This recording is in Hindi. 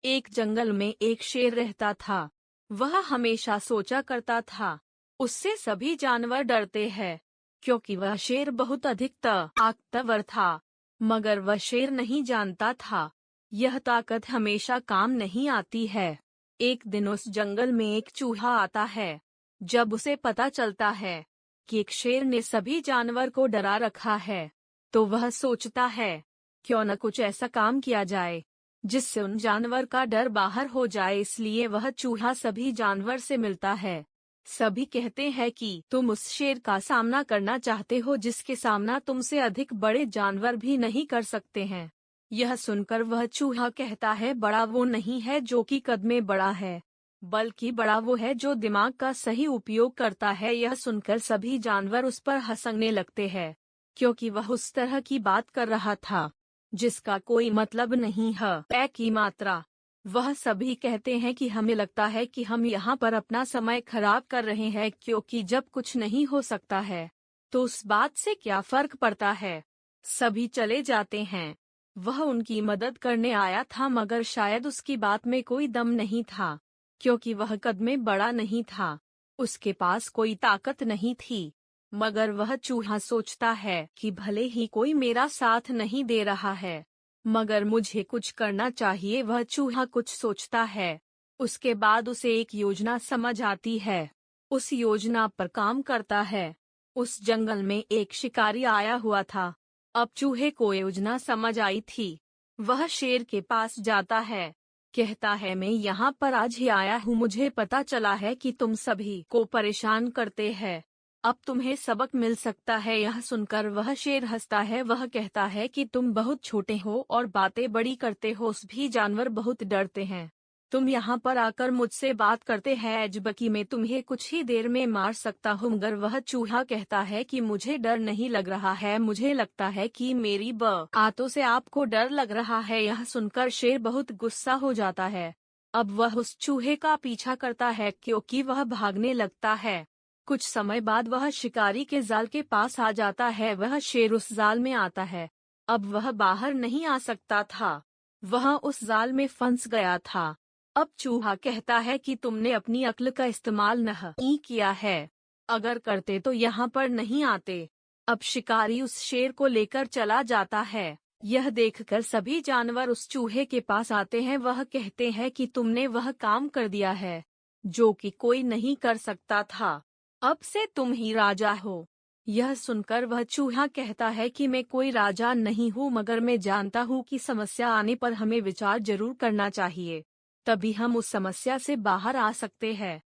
एक जंगल में एक शेर रहता था। वह हमेशा सोचा करता था, उससे सभी जानवर डरते हैं, क्योंकि वह शेर बहुत अधिक ताकतवर था। मगर वह शेर नहीं जानता था, यह ताकत हमेशा काम नहीं आती है। एक दिन उस जंगल में एक चूहा आता है। जब उसे पता चलता है कि एक शेर ने सभी जानवर को डरा रखा है, तो वह सोचता है, क्यों न कुछ ऐसा काम किया जाए जिससे उन जानवर का डर बाहर हो जाए। इसलिए वह चूहा सभी जानवर से मिलता है। सभी कहते हैं कि तुम उस शेर का सामना करना चाहते हो जिसके सामना तुमसे अधिक बड़े जानवर भी नहीं कर सकते हैं। यह सुनकर वह चूहा कहता है, बड़ा वो नहीं है जो कि कद में बड़ा है, बल्कि बड़ा वो है जो दिमाग का सही उपयोग करता है। यह सुनकर सभी जानवर उस पर हंसने लगते हैं, क्योंकि वह उस तरह की बात कर रहा था जिसका कोई मतलब नहीं है। पैक की मात्रा। वह सभी कहते हैं कि हमें लगता है कि हम यहाँ पर अपना समय खराब कर रहे हैं, क्योंकि जब कुछ नहीं हो सकता है तो उस बात से क्या फर्क पड़ता है। सभी चले जाते हैं। वह उनकी मदद करने आया था, मगर शायद उसकी बात में कोई दम नहीं था, क्योंकि वह कद में बड़ा नहीं था, उसके पास कोई ताकत नहीं थी। मगर वह चूहा सोचता है कि भले ही कोई मेरा साथ नहीं दे रहा है, मगर मुझे कुछ करना चाहिए। वह चूहा कुछ सोचता है। उसके बाद उसे एक योजना समझ आती है। उस योजना पर काम करता है। उस जंगल में एक शिकारी आया हुआ था। अब चूहे को योजना समझ आई थी। वह शेर के पास जाता है, कहता है, मैं यहाँ पर आज ही आया हूँ, मुझे पता चला है कि तुम सभी को परेशान करते हैं, अब तुम्हें सबक मिल सकता है। यह सुनकर वह शेर हंसता है। वह कहता है कि तुम बहुत छोटे हो और बातें बड़ी करते हो, सभी जानवर बहुत डरते हैं। तुम यहाँ पर आकर मुझसे बात करते हैं, जबकि मैं तुम्हें कुछ ही देर में मार सकता हूँ। मगर वह चूहा कहता है कि मुझे डर नहीं लग रहा है, मुझे लगता है कि मेरी बातों से आपको डर लग रहा है। यह सुनकर शेर बहुत गुस्सा हो जाता है। अब वह उस चूहे का पीछा करता है, क्योंकि वह भागने लगता है। कुछ समय बाद वह शिकारी के जाल के पास आ जाता है। वह शेर उस जाल में आता है। अब वह बाहर नहीं आ सकता था, वह उस जाल में फंस गया था। अब चूहा कहता है कि तुमने अपनी अक्ल का इस्तेमाल नहीं किया है, अगर करते तो यहाँ पर नहीं आते। अब शिकारी उस शेर को लेकर चला जाता है। यह देखकर सभी जानवर उस चूहे के पास आते हैं। वह कहते हैं कि तुमने वह काम कर दिया है जो कि कोई नहीं कर सकता था, अब से तुम ही राजा हो। यह सुनकर वह चूहा कहता है कि मैं कोई राजा नहीं हूँ, मगर मैं जानता हूँ कि समस्या आने पर हमें विचार जरूर करना चाहिए, तभी हम उस समस्या से बाहर आ सकते हैं।